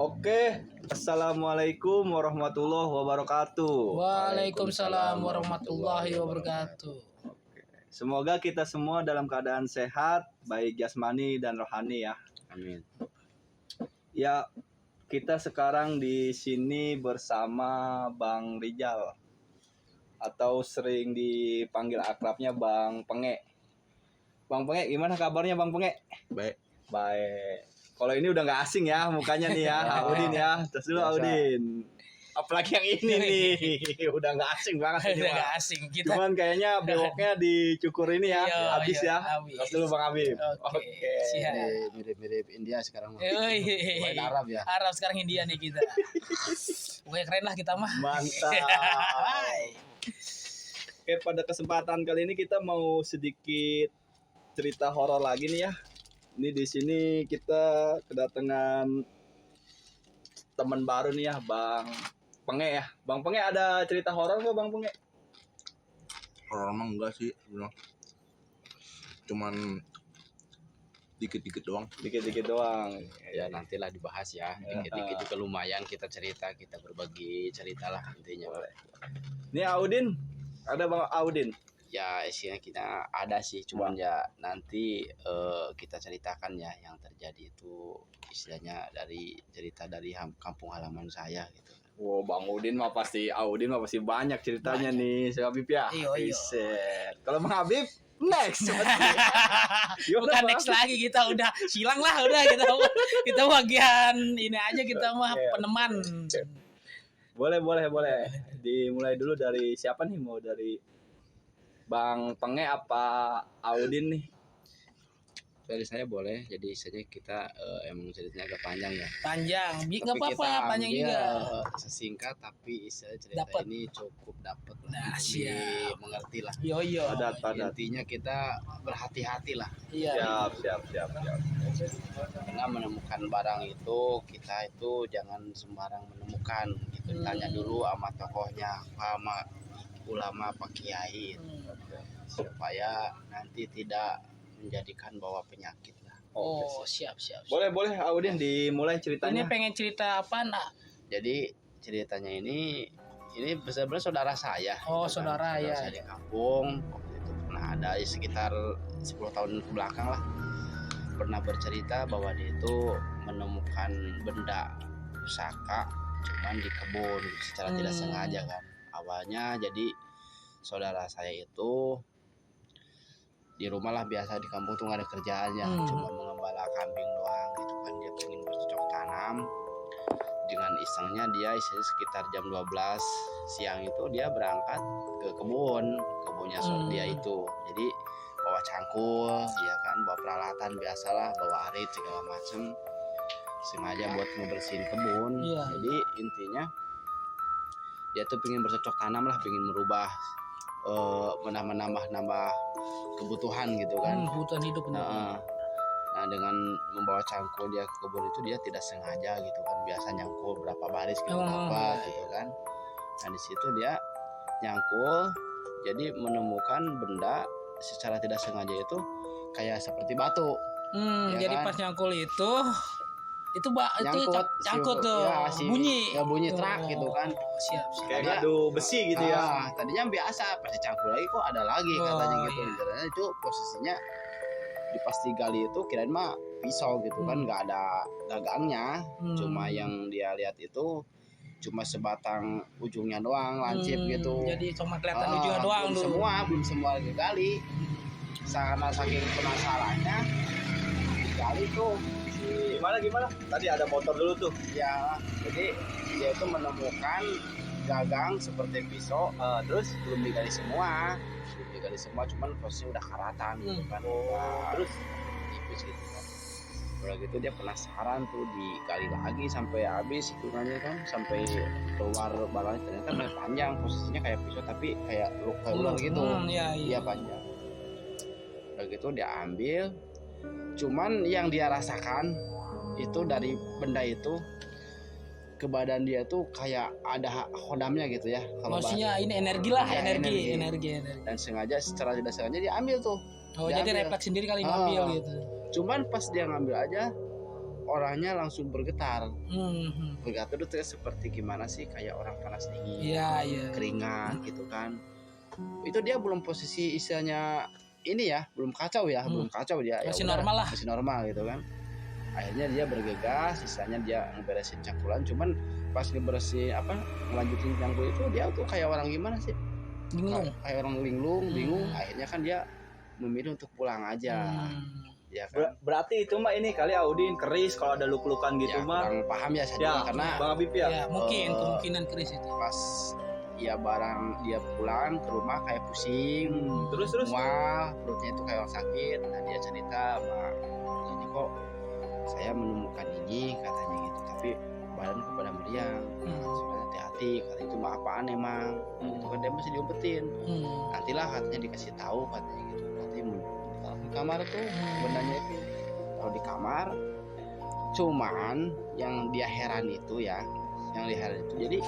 Oke, assalamualaikum warahmatullahi wabarakatuh. Waalaikumsalam warahmatullahi wabarakatuh. Semoga kita semua dalam keadaan sehat, baik jasmani dan rohani ya. Amin. Ya, kita sekarang di sini bersama Bang Rijal atau sering dipanggil akrabnya Bang Penge. Bang Penge, gimana kabarnya Bang Penge? Baik. Baik. Kalau ini udah nggak asing ya mukanya nih ya, Audin ya. Terus dulu Audin. Apalagi yang ini nih, udah nggak asing banget ini. Udah nggak asing kita. Cuman kayaknya bewoknya dicukur ini ya, habis ya. Habis. Terus dulu Bang Habib. Oke. Siap. Mirip-mirip India sekarang. Main Arab ya. Arab sekarang India nih kita. Pokoknya keren lah kita mah. Mantap. Oke, pada kesempatan kali ini kita mau sedikit cerita horor lagi nih ya. Ini di sini kita kedatangan teman baru nih ya, Bang Penge ya. Bang Penge ada cerita horor nggak Bang Penge? Horor emang enggak sih, cuman dikit-dikit doang. Dikit-dikit doang. Ya nantilah dibahas ya. Dikit-dikit juga lumayan kita cerita, kita berbagi cerita lah intinya. Ini Audin, ada Bang Audin. Ya isinya kita ada sih, cuman ya nanti kita ceritakan ya yang terjadi itu istilahnya dari cerita dari kampung halaman saya gitu. Wow, Bang Audin mah pasti banyak ceritanya nih, si Habib ya. Iyo. Buset. Kalau Bang Habib next. Bukan next lagi, kita udah silang lah, udah kita bagian ini aja, kita mah peneman. Boleh. Dimulai dulu dari siapa nih? Mau dari Bang Penge apa Audin nih? Dari saya boleh, jadi istilahnya kita emang ceritanya agak panjang ya. Panjang, nggak apa-apa, panjang juga. Sesingkat tapi istilah cerita Dapet. ini cukup dapat lah. Nah, siap. Mengerti lah. Yo. Padat. Intinya kita berhati-hati lah. Iya. Siap. Karena menemukan barang itu kita itu jangan sembarang menemukan gitu. Tanya dulu sama tokohnya, sama ulama, pak kiai, supaya nanti tidak menjadikan bawa penyakit lah. Oh, siap. Boleh Audin dimulai Ini ceritanya. pengen cerita apa nak? Jadi ceritanya ini benar-benar saudara saya. Oh, saudara ya. Saya di kampung waktu itu pernah ada sekitar 10 tahun ke belakang lah, pernah bercerita bahwa dia itu menemukan benda pusaka cuman di kebun secara tidak sengaja kan. Awalnya jadi saudara saya itu di rumah lah, biasa di kampung tuh gak ada kerjaannya, cuma mengembala kambing doang gitu kan. Dia pengen bercocok tanam, dengan isengnya dia sekitar jam 12 siang itu dia berangkat ke kebunnya dia itu. Jadi bawa cangkul ya kan, bawa peralatan biasalah, bawa arit segala macem, sengaja buat ngebersihin kebun. Jadi intinya dia tuh pengen bercocok tanam lah, pengen merubah menambah kebutuhan gitu kan, kebutuhan hidup. Nah dengan membawa cangkul dia ke kebun itu dia tidak sengaja gitu kan, biasa nyangkul berapa baris gitu gitu kan. Nah di situ dia nyangkul, jadi menemukan benda secara tidak sengaja itu kayak seperti batu. Ya Jadi kan? pas nyangkul itu cangkut tuh, ya, bunyi Oh, truk gitu kan. Siap. Kayak ngadu besi gitu ya. Tadinya biasa pas dicangkul lagi kok ada lagi katanya gitu. Karena itu posisinya di pas digali itu kirain mah pisau gitu kan, nggak ada gagangnya. Cuma yang dia lihat itu cuma sebatang ujungnya doang, lancip gitu. Jadi cuma kelihatan ujungnya doang dulu. Belum semua digali. Karena saking penasarannya digali tuh. Gimana? Tadi ada motor dulu tuh. Ya, jadi dia itu menemukan gagang seperti pisau, terus belum digali semua, cuman posisinya udah karatan gitu kan. Terus tipis gitu kan. Udah gitu dia penasaran tuh, digali lagi sampai habis hitungannya kan, sampai keluar balanya. Ternyata masih panjang, posisinya kayak pisau tapi kayak luka ular gitu. Iya panjang. Udah gitu dia ambil, cuman yang dia rasakan itu dari benda itu ke badan dia tuh kayak ada hodamnya gitu ya. Maksudnya ini energi lah, ya, energi. Dan sengaja secara tidak sengaja dia ambil tuh. Oh, jadi refleks sendiri kali ngambil gitu. Cuman pas dia ngambil aja orangnya langsung bergetar. Hmm. Bergetar itu seperti gimana sih, kayak orang panas dingin, Iya, iya. keringat gitu kan. Itu dia belum posisi istilahnya ini ya, belum kacau ya, belum kacau dia. Masih Ya udah, normal lah. masih normal gitu kan. Akhirnya dia bergegas, istilahnya dia ngeberesin cangkulan, cuman pas ngeberesin ngelanjutin cangkul itu dia tuh kayak orang gimana sih? Bingung. Kayak orang linglung, bingung. Akhirnya kan dia memilih untuk pulang aja. Ya kan. Berarti itu mah ini kali Audin keris kalau ada luk-lukan gitu Ya, mah. kurang paham ya saya Ya, juga, karena Bang Habib ya. Ya, mungkin kemungkinan keris itu. pas ya barang dia pulang ke rumah kayak pusing, Terus mual, perutnya itu kayak sakit. Nah dia cerita sama ini, kok saya menemukan ini katanya gitu, tapi badanku pada meriang. Sebenarnya hati-hati, kata itu mah apaan emang, itu kan dia mesti diumpetin. Nantilah katanya dikasih tahu katanya gitu. Nanti taruh di kamar tuh bendanya itu, taruh di kamar. Cuman yang dia heran itu ya, yang dia heran itu jadi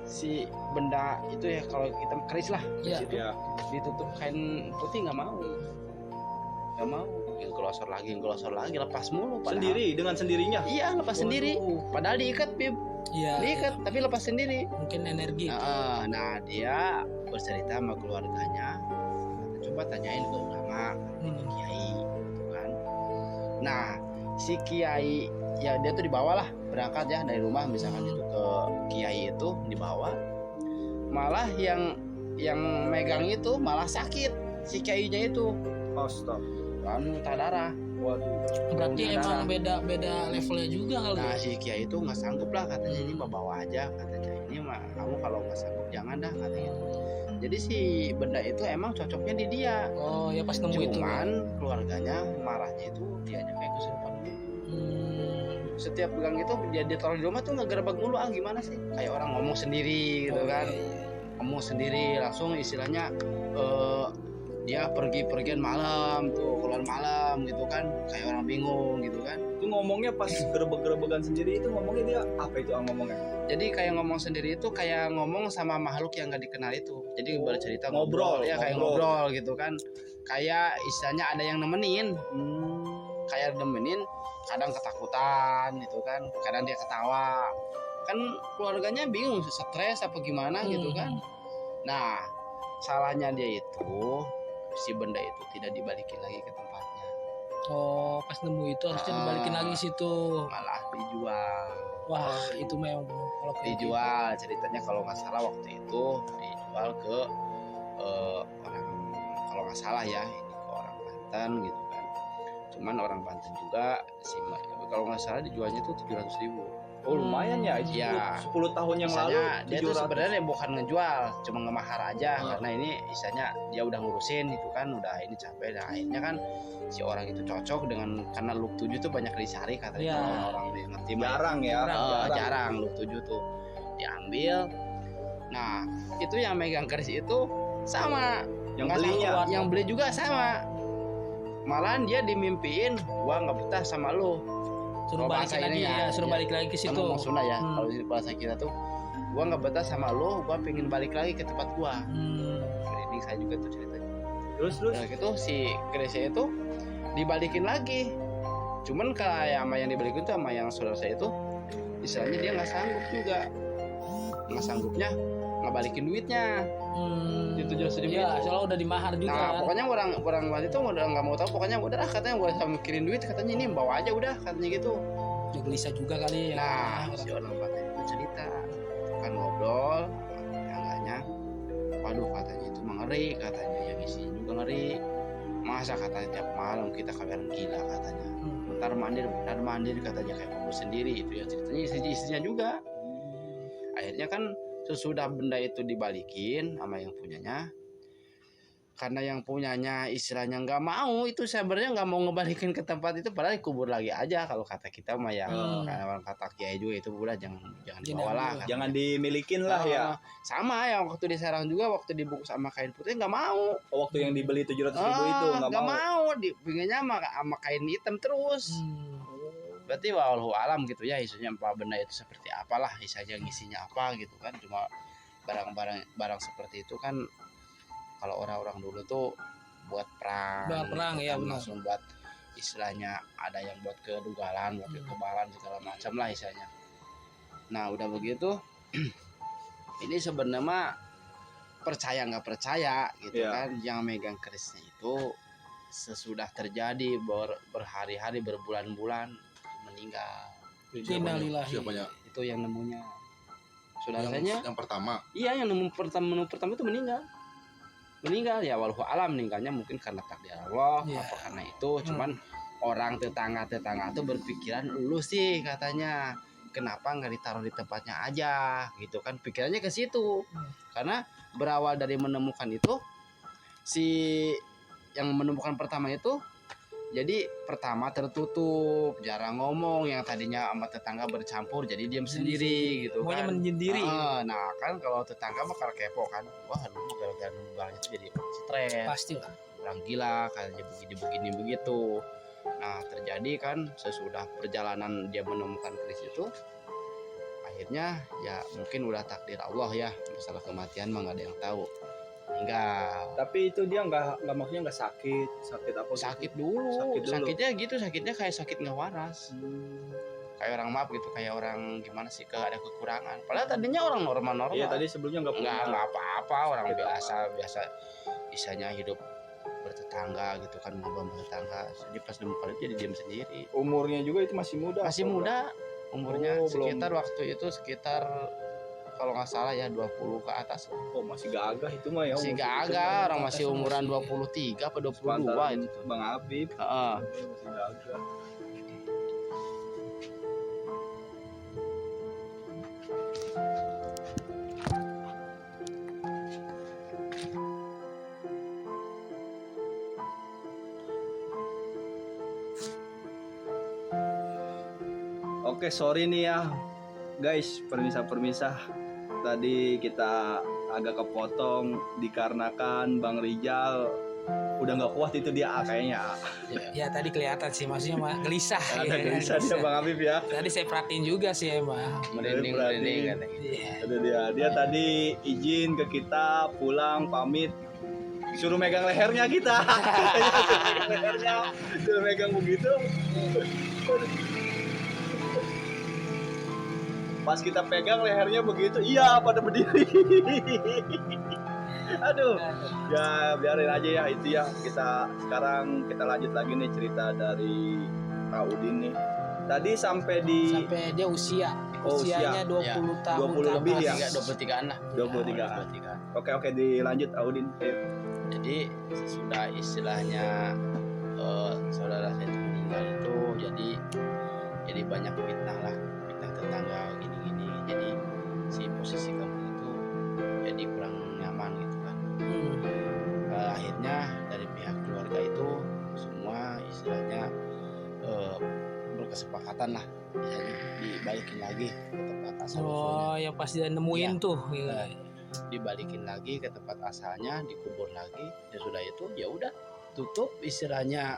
si benda itu ya, kalau kita keris lah, Iya. itu ditutup kain putih nggak mau, yang gelosor lagi, lepas mulu padahal. sendiri dengan sendirinya. Iya, lepas sendiri, padahal diikat Bib, Iya. diikat tapi lepas sendiri. Mungkin energi. Nah dia bercerita sama keluarganya, coba tanyain ke ulama, ke kiai gitu kan. Nah si kiai ya, dia tuh dibawa lah, berangkat ya dari rumah misalkan itu ke kiai itu dibawa, malah yang megang itu malah sakit si kiainya itu, Astaga. muntah darah. Waduh. Berarti Muntah emang beda kiai juga kali. Nah si kiai itu nggak sanggup lah, katanya ini bawa aja, katanya ini mah kamu kalau nggak sanggup jangan dah, katanya gitu. Jadi si benda itu emang cocoknya di dia. Oh ya, pas nemu itu. Cuman keluarganya marahnya itu dianya kayak kesurupan dulu. Setiap pegang itu dia taruh di rumah tuh ngegerebek mulu, gimana sih, kayak orang ngomong sendiri gitu kan. Ngomong sendiri langsung istilahnya dia pergian malam tuh, keluar malam gitu kan, kayak orang bingung gitu kan. Itu ngomongnya pas gerebek-gerebekan sendiri itu ngomongnya dia apa itu ngomongnya? Jadi kayak ngomong sendiri itu kayak ngomong sama makhluk yang gak dikenal itu. Jadi bercerita ngobrol, ya kayak ngobrol gitu kan. Kayak istilahnya ada yang nemenin. Kayak nemenin, kadang ketakutan gitu kan, kadang dia ketawa. Kan keluarganya bingung, stres apa gimana gitu kan. Nah, salahnya dia itu si benda itu tidak dibalikin lagi ke tempatnya. Oh, pas nemu itu harusnya dibalikin lagi situ. Malah dijual. Wah, itu memang kalau kayak Dijual, ceritanya kalau nggak salah waktu itu dijual ke orang, kalau nggak salah ya ini ke orang Banten gitu kan. Cuman orang Banten juga sih, kalau nggak salah dijualnya tuh 700.000. Oh lumayan ya, itu Iya. 10 tahun yang lalu. Istilahnya dia tuh 700. sebenarnya bukan ngejual, cuma ngemahar aja, karena ini istilahnya dia udah ngurusin itu kan, udah ini capek. Nah akhirnya kan si orang itu cocok dengan, karena look 7 tuh banyak dicari katanya. Iya. Kalau orang di ngerti mah Jarang ya. jarang look 7 tuh diambil. Nah itu yang megang keris itu sama, Yang nggak belinya. sanggup, yang beli juga sama. Malahan dia dimimpiin, gua nggak betah sama lu. suruh Kalau balikin bahasa lagi ini ya, ya, suruh iya. balik lagi ke Kan situ. ngomong Sunda ya, kalau di bahasa kita tuh, gua nggak betah sama lu, gua pengen balik lagi ke tempat gua. Ini saya juga tuh ceritanya. Terus Nah gitu si kerisnya itu dibalikin lagi. Cuman kayak sama yang dibalikin tuh sama yang saudara saya itu, istilahnya dia nggak sanggup juga, nggak sanggupnya ngebalikin duitnya. Itu jelas sedikit. Iya, soalnya udah dimahar juga. Nah pokoknya orang waktu itu udah nggak mau tahu, pokoknya udah lah katanya, gua sama mikirin duit, katanya ini bawa aja udah, katanya gitu. Udah gelisah juga kali ya. Nah si orang Batak itu cerita, kan ngobrol, tetangganya, waduh katanya itu mengeri, katanya yang isinya juga ngeri. Masa katanya tiap malam kita kayak gila katanya. Bentar mandir katanya kayak ngobrol sendiri, itu ya ceritanya istrinya juga. Akhirnya kan sesudah benda itu dibalikin sama yang punyanya, karena yang punyanya istilahnya nggak mau, itu sebenarnya nggak mau ngebalikin ke tempat itu, padahal kubur lagi aja kalau kata kita mah ya. Karena orang kata kiai juga itu udah jangan dibawa lah, jangan dimilikin lah ya. Sama yang waktu di Serang juga, waktu dibungkus sama kain putih nggak mau. Waktu yang dibeli 700.000 itu nggak mau. Dipinginnya sama kain hitam terus. Berarti walau alam gitu ya, isunya apa benda itu seperti apalah, isanya ngisinya apa gitu kan. Cuma barang seperti itu kan kalau orang-orang dulu tuh buat perang ya, langsung buat istilahnya ada yang buat kedugalan, buat kekebalan segala macam lah istilahnya. Nah udah begitu ini sebenarnya mah percaya nggak percaya gitu kan, yang megang kerisnya itu sesudah terjadi berhari-hari berbulan-bulan meninggal. Innalillahi. Siapanya? Itu yang nemunya saudaranya. Yang pertama. Iya, yang nemu pertama itu meninggal ya, walau alam meninggalnya mungkin karena takdir Allah apa karena itu. Cuman orang tetangga tuh berpikiran lu sih katanya kenapa nggak ditaruh di tempatnya aja gitu kan, pikirannya ke situ. Karena berawal dari menemukan itu, si yang menemukan pertama itu jadi pertama tertutup, jarang ngomong, yang tadinya sama tetangga bercampur jadi diam sendiri gitu Pokoknya kan. menyendiri. Nah kan kalau tetangga bakal kepo kan, wah lu gara-gara nemu barang itu jadi stres, Pastilah. orang gila kayaknya begini begitu. Nah terjadi kan sesudah perjalanan dia menemukan keris itu, akhirnya ya mungkin udah takdir Allah ya, masalah kematian mah nggak ada yang tahu, meninggal. Tapi itu dia nggak maksudnya nggak sakit apa? Sakit dulu. Sakitnya gitu, sakitnya kayak sakit nggak waras. Kayak orang maaf gitu, kayak orang gimana sih, ada kekurangan. Padahal tadinya orang normal. Iya, tadi sebelumnya nggak apa-apa, orang biasa isanya hidup bertetangga gitu kan, ngobrol bertetangga. Jadi pas nemukan itu jadi diam sendiri. Umurnya juga itu masih muda. Umurnya sekitar belum. waktu itu sekitar kalau nggak salah ya 20 ke atas. Oh, masih gagah itu mah ya. Masih gagah, orang masih umuran 23 atau 22 itu. Bang Habib. Heeh. Masih gagah. Oke, sorry nih ya guys, permisah. Tadi kita agak kepotong dikarenakan Bang Rijal udah nggak kuat itu dia kayaknya. Ya tadi kelihatan sih, maksudnya mah gelisah. Ada gelisah dia Bang Habib ya. Tadi saya perhatiin juga sih emang. Merinding katanya. Iya. Ada dia tadi izin ke kita pulang pamit, suruh megang lehernya kita. Suruh megang begitu. Pas kita pegang lehernya begitu, iya pada berdiri. Aduh, ya biarin aja ya itu ya. Sekarang kita lanjut lagi nih cerita dari Kak Udin nih. Tadi sampai dia usianya 20 tahun 20 lebih ya. 23-an lah. 23. Oke, dilanjut Kak Udin. Jadi sudah istilahnya saudara saya itu meninggal itu, jadi banyak fitnah tetangga gini, jadi si posisi kamu itu jadi kurang nyaman gitu kan. Akhirnya dari pihak keluarga itu semua istilahnya berkesepakatan lah, jadi dibalikin lagi ke tempat asal usulnya. Ya pas dia nemuin tuh gitu. Dibalikin lagi ke tempat asalnya, dikubur lagi, dan sudah itu ya udah tutup istilahnya.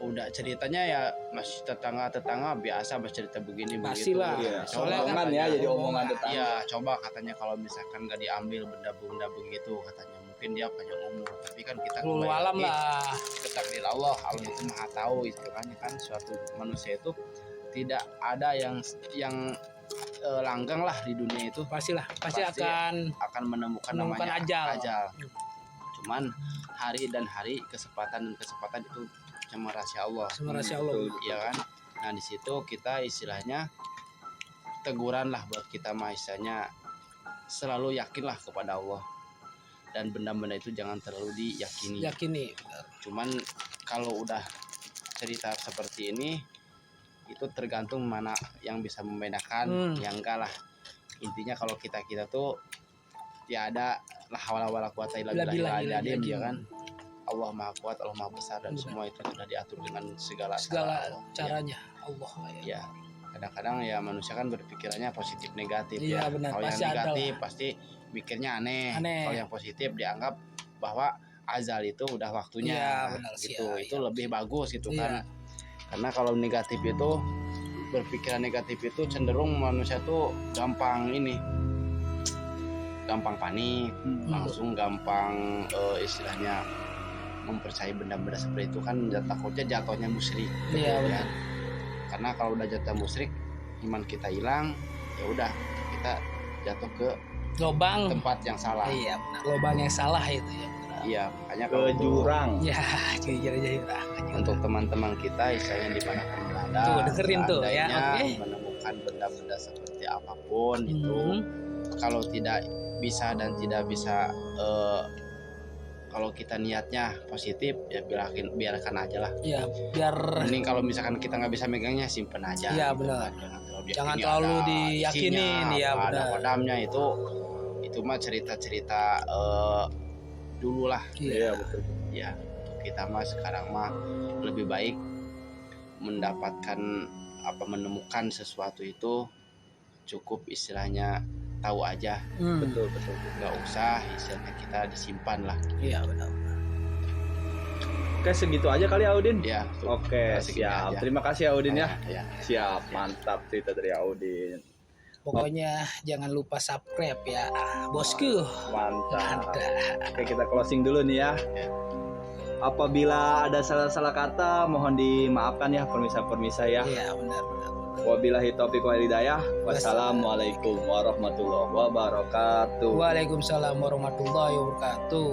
Udah ceritanya ya masih tetangga biasa bercerita begini Pastilah. begitu. Iya, Soalnya omongan ya, jadi omongan tetangga. Iya, coba katanya kalau misalkan gak diambil benda-benda begitu, katanya mungkin dia panjang umur. Tapi kan kita Lu alam lah. takdir Allah itu maha tahu itu kan suatu manusia itu tidak ada yang langgeng lah di dunia itu. Pasti akan menemukan namanya ajal. Cuman hari kesempatan itu cuma rahasia Allah. Iya kan. Nah di situ kita istilahnya teguran lah buat kita istilahnya selalu yakinlah kepada Allah, dan benda-benda itu jangan terlalu diyakini. Cuman kalau udah cerita seperti ini itu tergantung mana yang bisa membedakan, yang enggak lah. Intinya kalau kita tuh tiada la haula wala quwata illa billah ya kan. Allah Maha Kuat, Allah Maha Besar, dan semua itu sudah diatur dengan segala caranya Allah ya. Kadang-kadang ya manusia kan berpikirannya positif negatif ya. Kalau yang negatif pasti mikirnya aneh. Kalau yang positif dianggap bahwa azal itu udah waktunya gitu. Itu lebih bagus gitu kan. Karena kalau negatif itu, berpikiran negatif itu cenderung manusia tuh gampang panik, langsung gampang istilahnya mempercayai benda-benda seperti itu kan takutnya jatuhnya musyrik. Iya, Ya. benar. Karena kalau udah jatuh musyrik, iman kita hilang, ya udah kita jatuh ke Lobang. tempat yang salah. Iya, benar. Lobang yang salah itu ya. Iya, makanya Ke kalau untuk- jurang. Ya, jujur-jujur. untuk teman-teman kita istilahnya dimanapun berada, Tuh, dengerin tuh, ya, seandainya oke. menemukan benda-benda seperti apapun itu, Hmm. kalau tidak bisa dan tidak bisa kalau kita niatnya positif ya biarkan aja lah. Ya, biar Mending kalau misalkan kita nggak bisa megangnya simpen aja. Iya, gitu benar. kan. Jangan Ini terlalu ada diyakinin, isinya, ya, apa ada benar. kodamnya itu mah cerita-cerita dulu lah. Iya betul. Ya untuk kita mah sekarang mah lebih baik mendapatkan menemukan sesuatu itu cukup istilahnya tahu aja, Betul. nggak usah istilahnya kita disimpan lah. Iya, benar. Oke, segitu aja kali Audin. Ya Oke, segini siap. aja. Terima kasih Audin ya. Ya. Siap, mantap cerita dari Audin. Pokoknya jangan lupa subscribe ya, bosku. Mantap. Ada. Oke, kita closing dulu nih ya. Apabila ada salah-salah kata, mohon dimaafkan ya permisa-permisa ya. Iya, benar. Wabillahi taufiq wal hidayah. Wassalamualaikum warahmatullahi wabarakatuh. Waalaikumsalam warahmatullahi wabarakatuh.